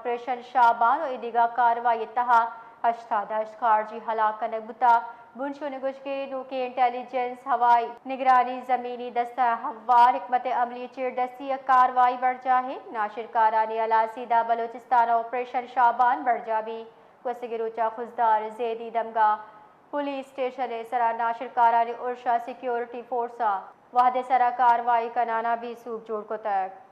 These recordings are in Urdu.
آپریشن شابان و دیگر کاروائی تہا 18 خارجی ہلاک کنک بتا بنشو نگوش کے نوکے انٹیلیجنس ہوائی نگرانی زمینی دستہ ہوار حکمت عملی چیر دستی کاروائی بڑھ جاہے ناشر کارانی علا سیدہ بلوچستان آپریشن شابان بڑھ جا بھی وسیگی روچا خزدار زیدی دمگا پولیس اسٹیشن سرا ناشر کارانی ارشا سیکیورٹی فورسا وحدے سرا کاروائی کنانا بھی سوب جوڑ کو تک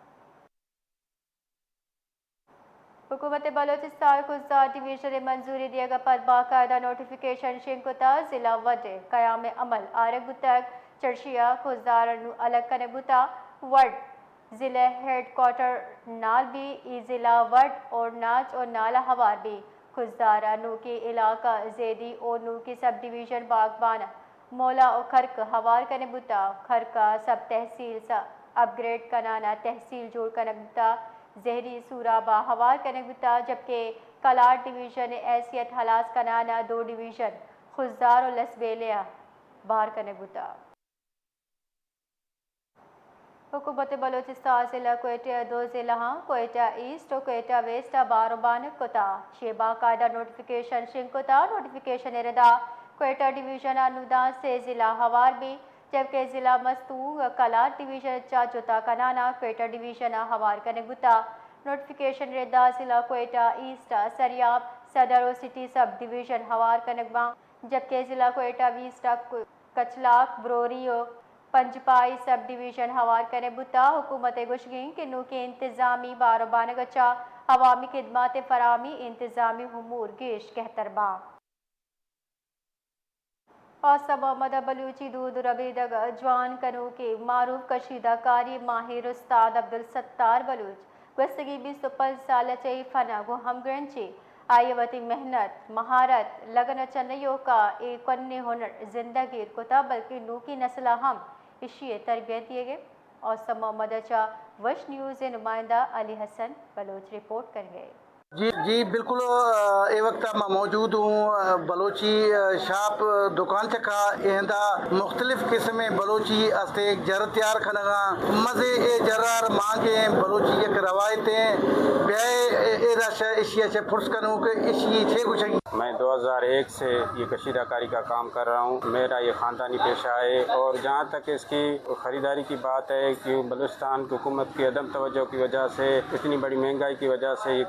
حکومت بلوچستان خزدار ڈویژن منظوری دیا گا پر باقاعدہ نوٹیفیکیشن شنکتا ضلع وڈے قیام عمل آرگ بتک چرشیا خزدار الگ کنے بتا وڈ ضلع ہیڈ کوارٹر نال بھی ای ضلع وڈ اور ناچ اور نالا ہوار بھی خزدار نو کی علاقہ زیدی اور نو کی سب ڈویژن باغبان مولا اور خرک ہوار کنے بتا خرکا سب تحصیل سا اپ گریڈ کنانا تحصیل جوڑ کنک بتا زہری سورابا ہوار کنک بتا جبکہ کلاٹ ڈویژن ایسیت حلاس کنانا 2 ڈویژن خزدار اور لسبیلیا باہر کنک بتا حکومت بلوچستان ضلع کوئٹہ 2 ضلع کوئٹہ ایسٹ اور کوئٹہ ویسٹ باروبان کتا شیبا قاعدہ نوٹیفیکیشن شنکتا نوٹیفیکیشن ردا کوئٹہ ڈویژن انودان 3 ضلع ہوار بھی جبکہ ضلع مستو کلاٹ ڈویژن چاچوتا کنانا کوئٹہ ڈویژن ہوار کنک بتا نوٹیفیکیشن ردا ضلع کوئٹہ ایسٹ سریاب صدر اور سٹی سب ڈویژن ہوار کنک باں جبکہ ضلع کوئٹہ ویسٹ کچلاک بروری اور پنجپائی سب ڈویژن ہوار کنے بتا حکومت گشگین کے نو کے انتظامی باروبان گچا عوامی خدمات فراہمی انتظامی امور گیش کہتر باں آسا محمد بلوچی دود ربیدگ جوان کنو کے معروف کشیدہ کاری ماہر استاد عبدالستار بلوچ گستگی 25 سال چئی فنا گو ہم گرنچی آئی وتی محنت مہارت لگن چنیوں کا ایک کن ہنر زندگی کتا بلکہ نو کی نسلہ ہم اشیے تربیت دیے گئے اور سب محمد اچھا وش نیوز نمائندہ علی حسن بلوچ رپورٹ کر گئے جی بالکل اے وقت میں موجود ہوں بلوچی شاپ دکان چکا ایندا مختلف قسم بلوچی استے جر تیار کھنگا مزے اے جرار مانگے بلوچی ایک روایتیں بے اے رش اشیا سے فرض کروں کہ اشی چھ کچھ میں 2001 سے یہ کشیدہ کاری کا کام کر رہا ہوں میرا یہ خاندانی پیشہ ہے اور جہاں تک اس کی خریداری کی بات ہے کہ بلوچستان کی حکومت کی عدم توجہ کی وجہ سے اتنی بڑی مہنگائی کی وجہ سے